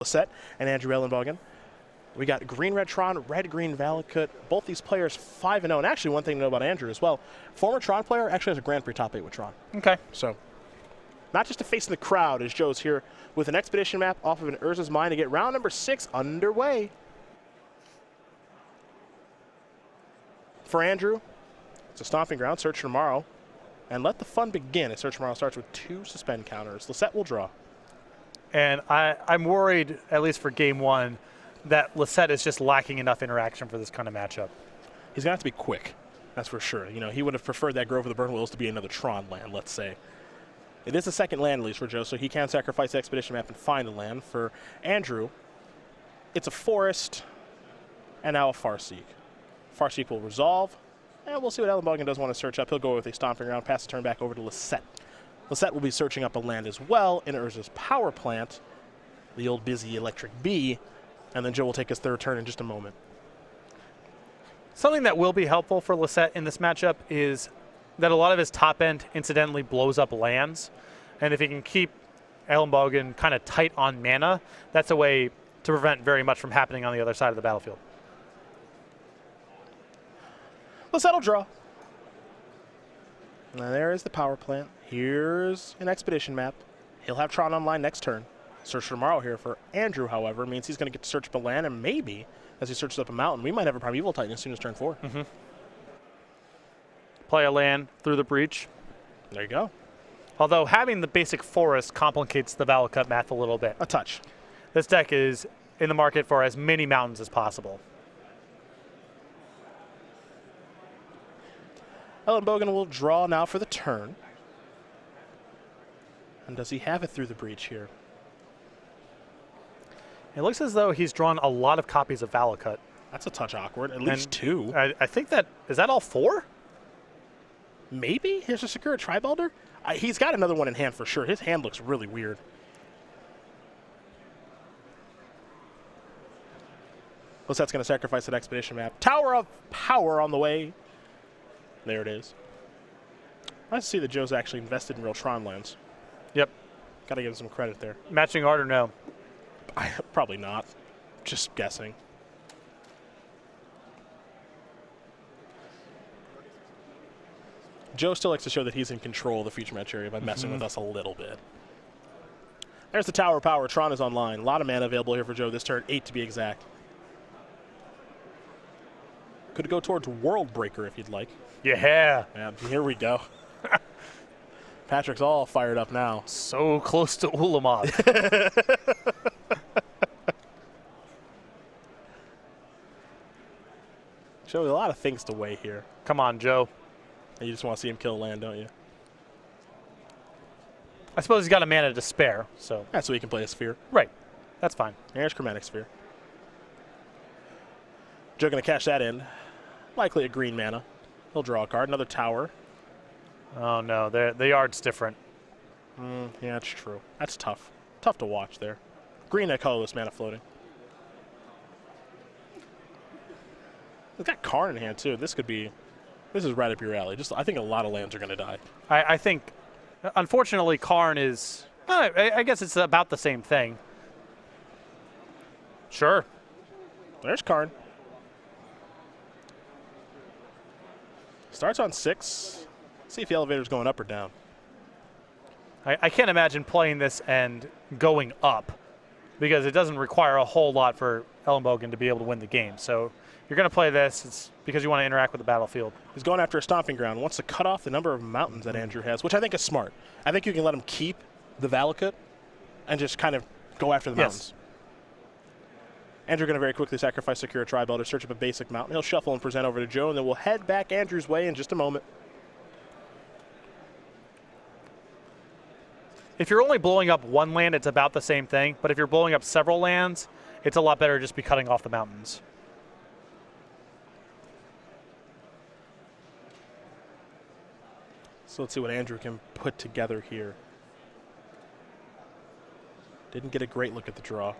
Lossett and Andrew Elenbogen. We got Green-Red Tron, Red-Green Valakut. Both these players 5-0. And actually, one thing to know about Andrew as well, former Tron player actually has a Grand Prix top 8 with Tron. Okay. So, not just to face the crowd as Joe's here with an Expedition map off of an Urza's Mine to get round number 6 underway. For Andrew, it's a stomping ground, search tomorrow. And let the fun begin as search tomorrow starts with 2 suspend counters. Lossett will draw. And I'm worried, at least for game 1, that Lossett is just lacking enough interaction for this kind of matchup. He's going to have to be quick, that's for sure. You know, he would have preferred that Grove of the Burn Willows to be another Tron land, let's say. It is the second land release for Joe, so he can sacrifice the Expedition map and find a land. For Andrew, it's a Forest and now a Farseek. Farseek will resolve, and we'll see what Elenbogen does want to search up. He'll go with a stomping ground, pass the turn back over to Lossett. Lossett will be searching up a land as well in Urza's power plant, the old busy Electric Bee, and then Joe will take his third turn in just a moment. Something that will be helpful for Lossett in this matchup is that a lot of his top end incidentally blows up lands, and if he can keep Elenbogen kind of tight on mana, that's a way to prevent very much from happening on the other side of the battlefield. Lossett will draw. Now there is the power plant. Here's an Expedition map. He'll have Tron online next turn. Search tomorrow here for Andrew, however, means he's going to get to search up a land, and maybe as he searches up a mountain, we might have a Primeval Titan as soon as turn 4. Play a land through the breach. There you go. Although having the basic forest complicates the Valakut math a little bit. A touch. This deck is in the market for as many mountains as possible. Elenbogen will draw now for the turn. And does he have it through the breach here? It looks as though he's drawn a lot of copies of Valakut. That's a touch awkward. At least 2. I think that, is that all 4? Maybe? Here's a Sakura Tribalder? He's got another one in hand for sure. His hand looks really weird. Lossett's going to sacrifice that Expedition map. Tower of Power on the way. There it is. Nice to see that Joe's actually invested in real Tron lands. Yep. Got to give him some credit there. Matching art or no? Probably not. Just guessing. Joe still likes to show that he's in control of the future match area by messing with us a little bit. There's the Tower of Power. Tron is online. A lot of mana available here for Joe this turn, 8 to be exact. Could go towards World Breaker if you'd like. Yeah. Yeah, here we go. Patrick's all fired up now. So close to Ulamog. Joe, a lot of things to weigh here. Come on, Joe. And you just want to see him kill land, don't you? I suppose he's got a mana to spare, so. Yeah, so he can play a Sphere. Right. That's fine. There's Chromatic Sphere. Joe going to cash that in. Likely a green mana. He'll draw a card. Another Tower. Oh, no. The yard's different. Yeah, that's true. That's tough. Tough to watch there. Green and colorless mana floating. He's got Karn in hand, too. This is right up your alley. I think a lot of lands are going to die. I think, unfortunately, Karn is, I guess it's about the same thing. Sure. There's Karn. Starts on 6. See if the elevator's going up or down. I can't imagine playing this and going up because it doesn't require a whole lot for Elenbogen to be able to win the game. So you're going to play this, it's because you want to interact with the battlefield. He's going after a stomping ground. Wants to cut off the number of mountains that Andrew has, which I think is smart. I think you can let him keep the Valakut and just kind of go after the mountains. Andrew going to very quickly sacrifice Sakura Tribal to search up a basic mountain. He'll shuffle and present over to Joe, and then we'll head back Andrew's way in just a moment. If you're only blowing up one land, it's about the same thing. But if you're blowing up several lands, it's a lot better to just be cutting off the mountains. So let's see what Andrew can put together here. Didn't get a great look at the draw.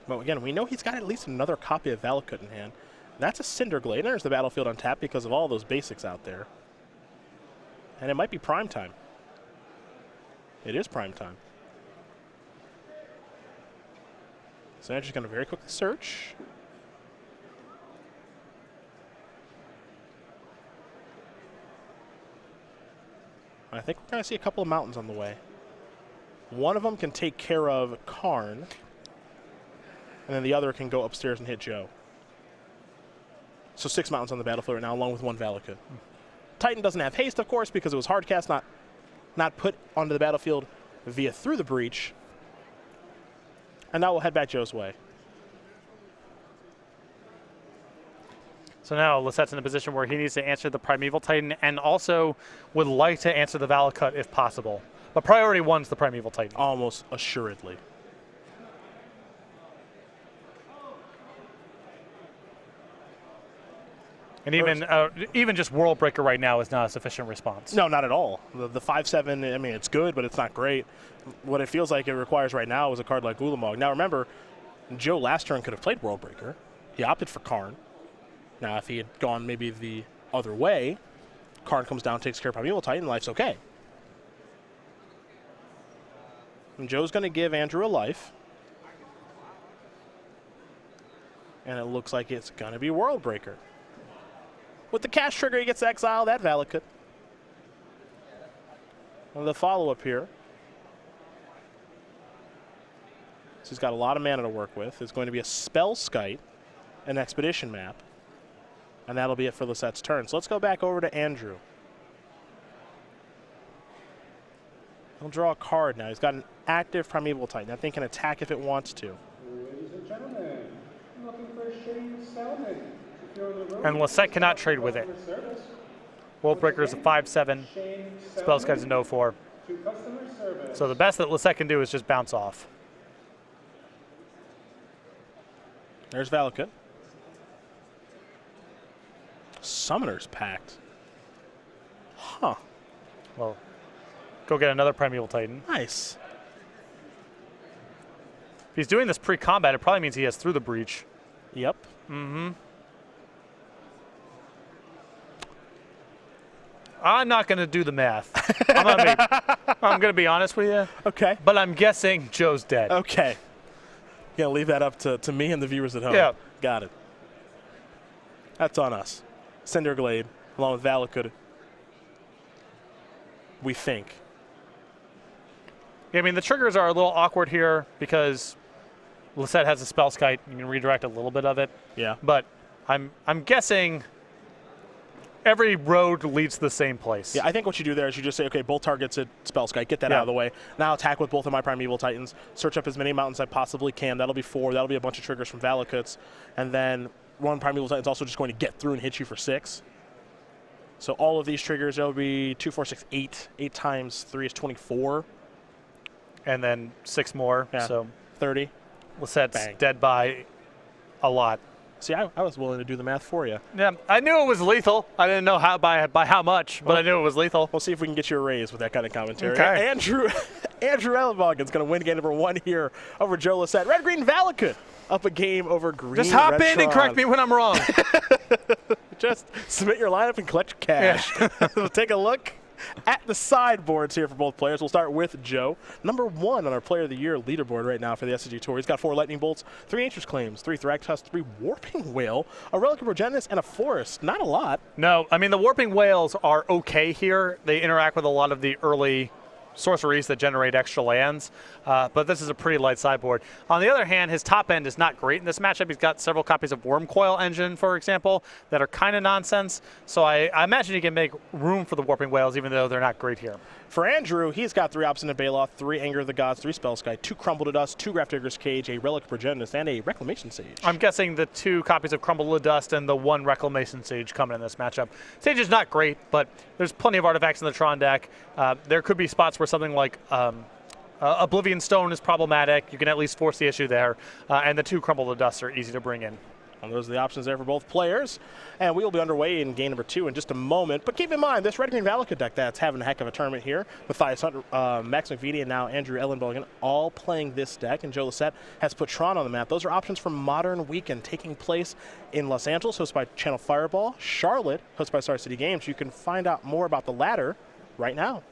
But again, we know he's got at least another copy of Valakut in hand. That's a Cinderglade. And there's the battlefield untapped because of all those basics out there. And it might be prime time. It is prime time. So Andrew's going to very quickly search. I think we're going to see a couple of mountains on the way. One of them can take care of Karn, and then the other can go upstairs and hit Joe. So 6 mountains on the battlefield right now, along with 1 Valakut. Titan doesn't have haste, of course, because it was hard cast, not put onto the battlefield via through the breach. And now we'll head back Joe's way. So now Lossett's in a position where he needs to answer the Primeval Titan and also would like to answer the Valakut if possible. But priority 1's the Primeval Titan. Almost assuredly. And even just World Breaker right now is not a sufficient response. No, not at all. The 5/7, I mean, it's good, but it's not great. What it feels like it requires right now is a card like Ulamog. Now remember, Joe last turn could have played World Breaker. He opted for Karn. Now if he had gone maybe the other way, Karn comes down, takes care of Primeval Titan, life's okay. And Joe's going to give Andrew a life. And it looks like it's going to be World Breaker. With the cast trigger, he gets to exile that Valakut. And the follow-up here. So he's got a lot of mana to work with. It's going to be a Spellskite, an Expedition map. And that'll be it for Lossett's turn. So let's go back over to Andrew. He'll draw a card now. He's got an active Primeval Titan. That thing can attack if it wants to. Ladies and gentlemen, I'm looking for Shane Salmon. And Lossett cannot trade with it. World Breaker is a 5/7. Spellskite's a no 4. So the best that Lossett can do is just bounce off. There's Valakut. Summoner's Pact. Huh. Well, go get another Primeval Titan. Nice. If he's doing this pre-combat, it probably means he has Through the Breach. Yep. Mm-hmm. I'm not going to do the math. I'm going to be honest with you. Okay. But I'm guessing Joe's dead. Okay. You're going to leave that up to me and the viewers at home. Yeah. Got it. That's on us. Cinderglade, along with Valakut. We think. Yeah, I mean, the triggers are a little awkward here because Lossett has a Spellskite. You can redirect a little bit of it. Yeah. But I'm guessing every road leads to the same place. Yeah, I think what you do there is you just say, okay, both targets at Spellskite, get that out of the way. Now attack with both of my Primeval Titans, search up as many mountains as I possibly can. That'll be 4. That'll be a bunch of triggers from Valakuts. And then one Primeval Titan's also just going to get through and hit you for 6. So all of these triggers, that'll be 2, 4, 6, 8. 8 times 3 is 24. And then 6 more. Yeah. So 30. Lossett's Bang. dead by a lot. See, I was willing to do the math for you. Yeah, I knew it was lethal. I didn't know how by how much, but I knew it was lethal. We'll see if we can get you a raise with that kind of commentary. Okay. Andrew Elenbogen's going to win game number 1 here over Joe Lossett. Red-Green Valakut up a game over Green Just hop Red in and correct me when I'm wrong. Just submit your lineup and collect your cash. We'll take a look at the sideboards here for both players. We'll start with Joe. Number 1 on our Player of the Year leaderboard right now for the SCG Tour. He's got 4 Lightning Bolts, 3 Nature's Claims, 3 Thragtusk, 3 Warping Whale, a Relic of Progenitus, and a Forest. Not a lot. No, I mean, the Warping Whales are okay here. They interact with a lot of the early sorceries that generate extra lands, but this is a pretty light sideboard. On the other hand, his top end is not great in this matchup. He's got several copies of Wormcoil Engine, for example, that are kind of nonsense. So I imagine he can make room for the Warping Whales, even though they're not great here. For Andrew, he's got 3 Obstinate Baloth, 3 Anger of the Gods, 3 Spellskite, 2 Crumble to Dust, 2 Grafdigger's Cage, a Relic of Progenitus, and a Reclamation Sage. I'm guessing the 2 copies of Crumble to Dust and the 1 Reclamation Sage coming in this matchup. Sage is not great, but there's plenty of artifacts in the Tron deck. There could be spots where something like Oblivion Stone is problematic. You can at least force the issue there. And the 2 Crumble to Dust are easy to bring in. And those are the options there for both players. And we will be underway in game number 2 in just a moment. But keep in mind, this Red-Green Valakut deck that's having a heck of a tournament here. Matthias Hunter, Max McVitie, and now Andrew Elenbogen all playing this deck. And Joe Lossett has put Tron on the map. Those are options for Modern Weekend taking place in Los Angeles, hosted by Channel Fireball. Charlotte, hosted by Star City Games. You can find out more about the latter right now.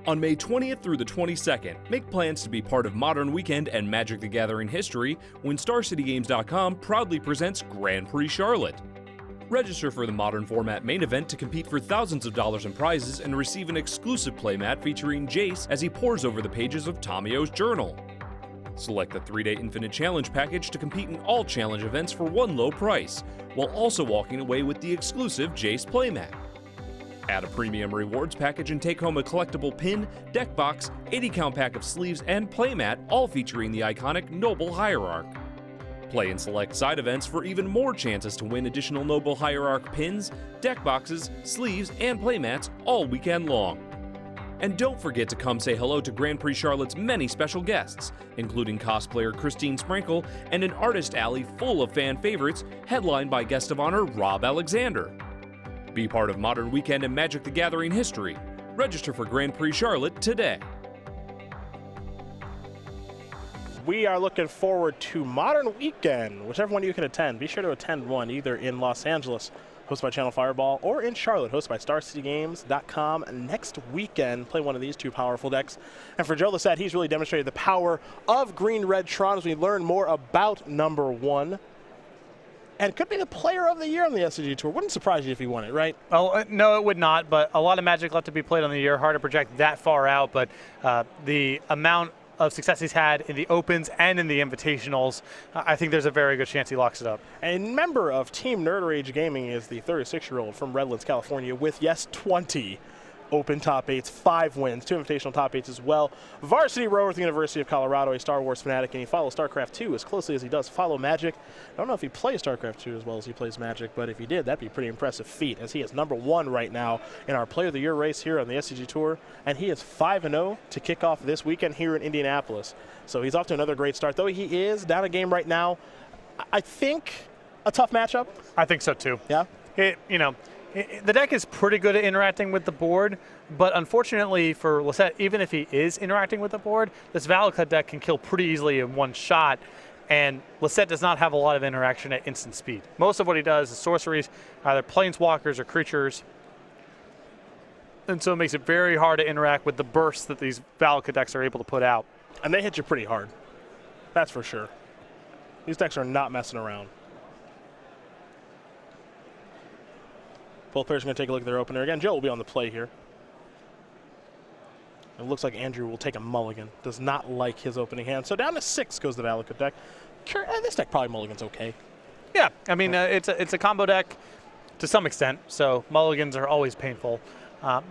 On May 20th through the 22nd, make plans to be part of Modern Weekend and Magic the Gathering history when StarCityGames.com proudly presents Grand Prix Charlotte. Register for the Modern Format main event to compete for thousands of dollars in prizes and receive an exclusive playmat featuring Jace as he pores over the pages of Tomio's journal. Select the 3-day Infinite Challenge package to compete in all challenge events for one low price, while also walking away with the exclusive Jace playmat. Add a premium rewards package and take home a collectible pin, deck box, 80-count pack of sleeves, and playmat, all featuring the iconic Noble HIERARCH. Play in select side events for even more chances to win additional Noble HIERARCH pins, deck boxes, sleeves, and playmats all weekend long. And don't forget to come say hello to Grand Prix Charlotte's many special guests, including cosplayer Christine Sprinkle and an artist alley full of fan favorites, headlined by guest of honor Rob Alexander. Be part of Modern Weekend and Magic the Gathering history. Register for Grand Prix Charlotte today. We are looking forward to Modern Weekend, whichever one you can attend. Be sure to attend one either in Los Angeles, hosted by Channel Fireball, or in Charlotte, hosted by StarCityGames.com next weekend. Play one of these two powerful decks. And for Joe Lossett, he's really demonstrated the power of Green-Red Tron as we learn more about number 1. And could be the player of the year on the SCG Tour. Wouldn't surprise you if he won it, right? Oh, no, it would not, but a lot of Magic left to be played on the year. Hard to project that far out, but the amount of success he's had in the Opens and in the Invitationals, I think there's a very good chance he locks it up. A member of Team Nerd Rage Gaming is the 36-year-old from Redlands, California, with, yes, 20 Open top 8s, 5 wins, 2 Invitational top 8s as well. Varsity rower at the University of Colorado, a Star Wars fanatic, and he follows StarCraft 2 as closely as he does follow Magic. I don't know if he plays StarCraft 2 as well as he plays Magic, but if he did, that'd be a pretty impressive feat, as he is number 1 right now in our Player of the Year race here on the SCG Tour, and he is 5-0 to kick off this weekend here in Indianapolis. So he's off to another great start, though he is down a game right now. I think a tough matchup. I think so too. Yeah? The deck is pretty good at interacting with the board, but unfortunately for Lossett, even if he is interacting with the board, this Valakut deck can kill pretty easily in one shot, and Lossett does not have a lot of interaction at instant speed. Most of what he does is sorceries, either planeswalkers or creatures, and so it makes it very hard to interact with the bursts that these Valakut decks are able to put out. And they hit you pretty hard. That's for sure. These decks are not messing around. Both players are going to take a look at their opener. Again, Joe will be on the play here. It looks like Andrew will take a mulligan. Does not like his opening hand. So down to 6 goes the Valakut deck. This deck probably mulligans okay. Yeah, I mean, it's a combo deck to some extent, so mulligans are always painful.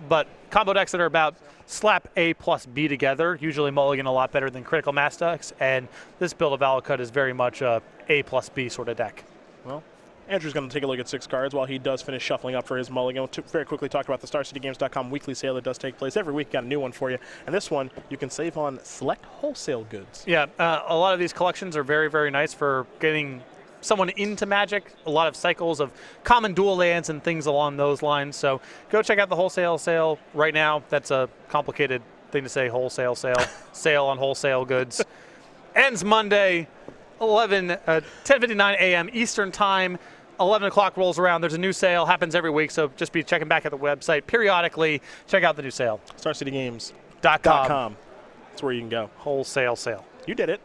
But combo decks that are about slap A plus B together usually mulligan a lot better than critical mass decks, and this build of Valakut is very much a A plus B sort of deck. Well, Andrew's going to take a look at 6 cards while he does finish shuffling up for his mulligan. We'll very quickly talk about the StarCityGames.com weekly sale that does take place every week. Got a new one for you. And this one, you can save on select wholesale goods. Yeah, a lot of these collections are very, very nice for getting someone into Magic. A lot of cycles of common dual lands and things along those lines. So go check out the wholesale sale right now. That's a complicated thing to say, wholesale sale. Sale on wholesale goods. Ends Monday, 10:59 a.m. Eastern Time. 11 o'clock rolls around. There's a new sale. Happens every week, so just be checking back at the website periodically. Check out the new sale. StarCityGames.com. That's where you can go. Wholesale sale. You did it.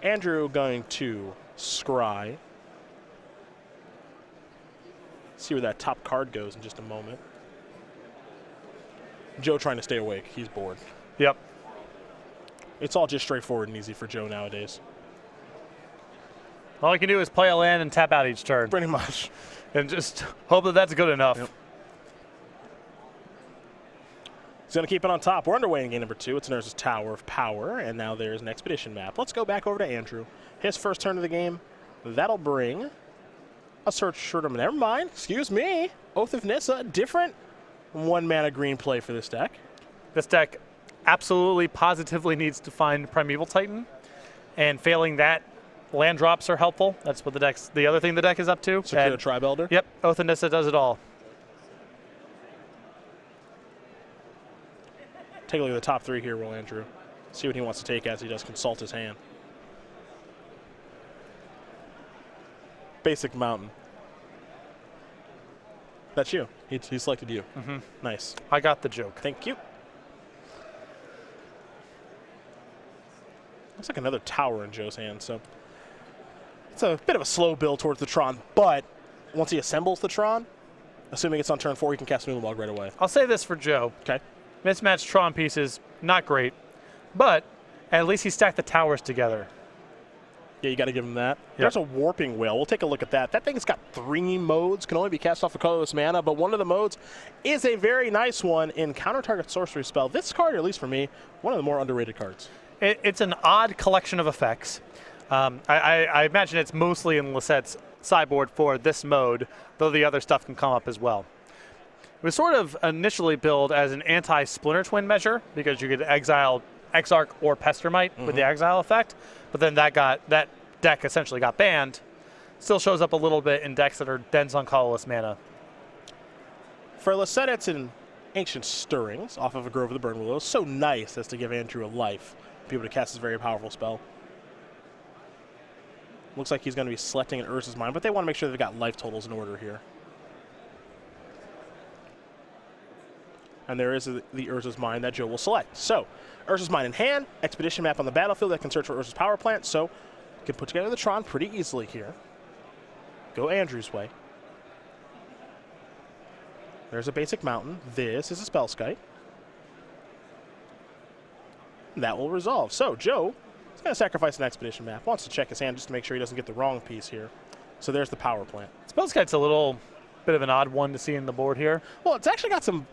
Andrew going to scry. See where that top card goes in just a moment. Joe trying to stay awake. He's bored. Yep. It's all just straightforward and easy for Joe nowadays. All you can do is play a land and tap out each turn. Pretty much. And just hope that that's good enough. Yep. He's going to keep it on top. We're underway in game number 2. It's Nurse's Tower of Power, and now there's an Expedition map. Let's go back over to Andrew. His first turn of the game. That'll bring a Search Tournament. Never mind. Excuse me. Oath of Nissa. Different 1-mana green play for this deck. This deck absolutely, positively needs to find Primeval Titan, and failing that, land drops are helpful. That's what the other thing the deck is up to. Secure Tribe Elder. Yep, Oath of Nissa does it all. Take a look at the top 3 here, Will Andrew. See what he wants to take as he does consult his hand. Basic Mountain. That's you. He selected you. Nice. I got the joke. Thank you. Looks like another tower in Joe's hand, so it's a bit of a slow build towards the Tron, but once he assembles the Tron, assuming it's on turn 4, he can cast Elenbogen right away. I'll say this for Joe. Okay. Mismatched Tron pieces, not great, but at least he stacked the towers together. Yeah, you got to give him that. There's a Warping Whale. We'll take a look at that. That thing's got 3 modes, can only be cast off of colorless mana, but one of the modes is a very nice one in counter target sorcery spell. This card, at least for me, one of the more underrated cards. It's an odd collection of effects. I imagine it's mostly in Lossett's sideboard for this mode, though the other stuff can come up as well. It was sort of initially billed as an anti-Splinter Twin measure because you could exile Exarch or Pestermite with the exile effect, but then that deck essentially got banned. Still shows up a little bit in decks that are dense on colorless mana. For Lossett, it's an Ancient Stirrings off of a Grove of the Burn Willow. So nice as to give Andrew a life, be able to cast this very powerful spell. Looks like he's going to be selecting an Urza's Mine, but they want to make sure they've got life totals in order here. And there is the Urza's Mine that Joe will select. So, Urza's Mine in hand, Expedition map on the battlefield that can search for Urza's power plant, so you can put together the Tron pretty easily here. Go Andrew's way. There's a basic mountain. This is a Spellskite. That will resolve. So, Joe is going to sacrifice an Expedition map. Wants to check his hand just to make sure he doesn't get the wrong piece here. So there's the power plant. Spellskite's a little bit of an odd one to see in the board here. Well, it's actually got some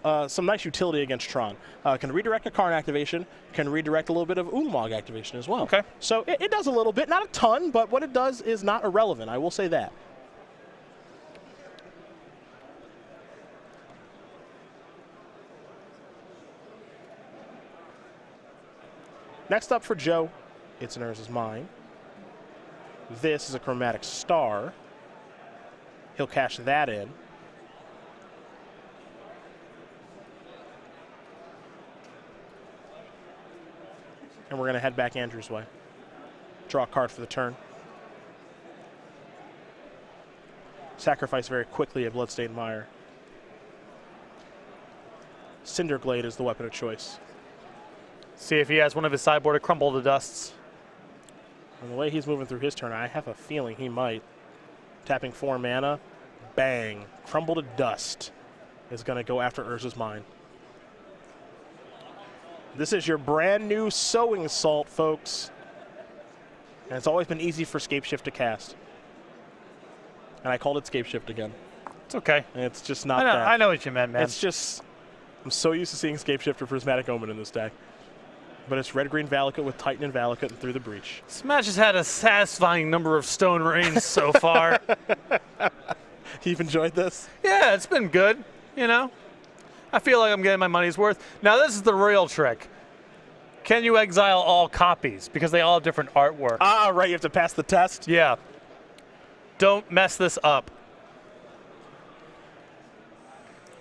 nice utility against Tron. Can redirect a Karn activation, can redirect a little bit of Ulamog activation as well. Okay. So it does a little bit, not a ton, but what it does is not irrelevant. I will say that. Next up for Joe, it's an Urza's Mine. This is a Chromatic Star. He'll cash that in. And we're going to head back Andrew's way. Draw a card for the turn. Sacrifice very quickly a Bloodstained Mire. Cinderglade is the weapon of choice. See if he has one of his sideboard to crumble to dusts. And the way he's moving through his turn, I have a feeling he might. Tapping 4 mana, bang, crumble to dust is going to go after Urza's Mine. This is your brand new Sowing Salt, folks. And it's always been easy for Scapeshift to cast. And I called it Scapeshift again. It's okay. And it's just not that. I know what you meant, man. It's just, I'm so used to seeing Scapeshift or Prismatic Omen in this deck. But it's red-green Valakut with Titan and Valakut and Through the Breach. This match has had a satisfying number of stone rains so far. You've enjoyed this? Yeah, it's been good, you know. I feel like I'm getting my money's worth. Now, this is the real trick. Can you exile all copies? Because they all have different artwork. Ah, right, you have to pass the test? Yeah. Don't mess this up.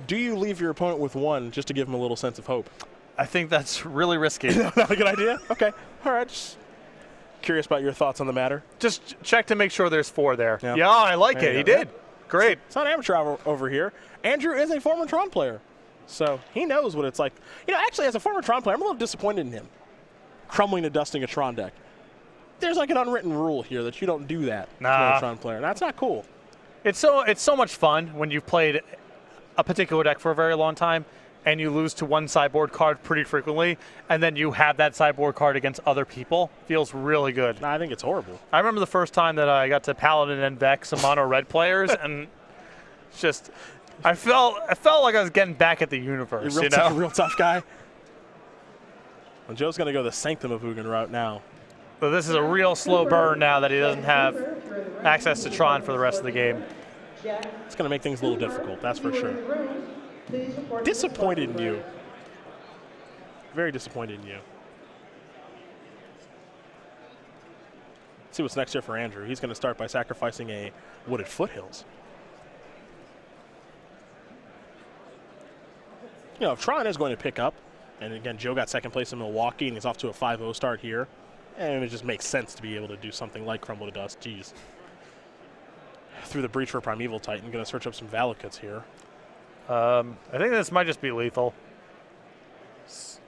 Do you leave your opponent with 1 just to give him a little sense of hope? I think that's really risky. Not a good idea? Okay. All right. Just curious about your thoughts on the matter. Just check to make sure there's 4 there. Yeah. Yeah, I like There it. you He go. did. Great. It's not amateur over here. Andrew is a former Tron player, so he knows what it's like. You know, actually, as a former Tron player, I'm a little disappointed in him. Crumbling and dusting a Tron deck. There's like an unwritten rule here that you don't do that as a Tron player. That's not cool. It's so much fun when you've played a particular deck for a very long time and you lose to one sideboard card pretty frequently, and then you have that sideboard card against other people. Feels really good. I think it's horrible. I remember the first time that I got to Paladin and Vex some mono red players, and just I felt like I was getting back at the universe. You're you know, a real tough guy. Well, Joe's going to go the Sanctum of Ugin route now. but this is a real slow burn now that he doesn't have access to Tron for the rest of the game. It's going to make things a little difficult, that's for sure. Disappointed in you. Very disappointed in you. Let's see what's next here for Andrew. He's going to start by sacrificing a Wooded Foothills. You know, if Tron is going to pick up, and again, Joe got second place in Milwaukee, and he's off to a 5-0 start here, and it just makes sense to be able to do something like Crumble to Dust. Jeez. Through the Breach for Primeval Titan, going to search up some Valakuts here. I think this might just be lethal. So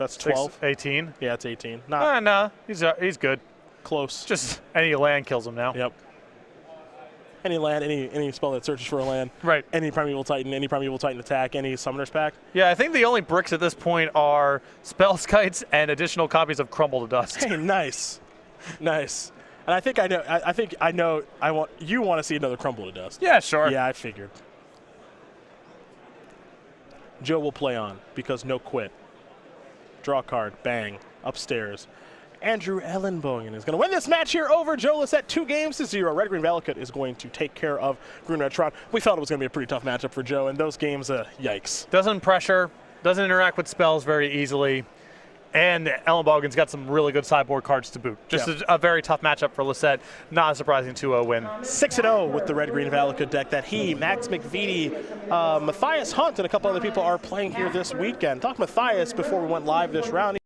that's 12. 18. Yeah, it's 18. Not Nah, he's good. close. Just any land kills him now. Yep. Any land, any spell that searches for a land. Right. Any Primeval Titan attack, any Summoner's Pact. Yeah, I think the only bricks at this point are spell kites and additional copies of Crumble to Dust. Hey, nice. Nice. And I think I know you want to see another Crumble to Dust. Yeah, sure. Yeah, I figured. Joe will play on because no quit. Draw a card, bang, upstairs. Andrew Elenbogen is going to win this match here over Joe Lossett 2-0. Red-Green Valakut is going to take care of Green Red Tron. We felt it was going to be a pretty tough matchup for Joe, and those games, yikes. Doesn't pressure, doesn't interact with spells very easily, and Elenbogen's got some really good sideboard cards to boot. Just a very tough matchup for Lossett. Not a surprising 2-0 win. 6-0 with the Red-Green Valakut deck that he, Max McVitie, Matthias Hunt, and a couple other people are playing here this weekend. Talk to Matthias before we went live this round.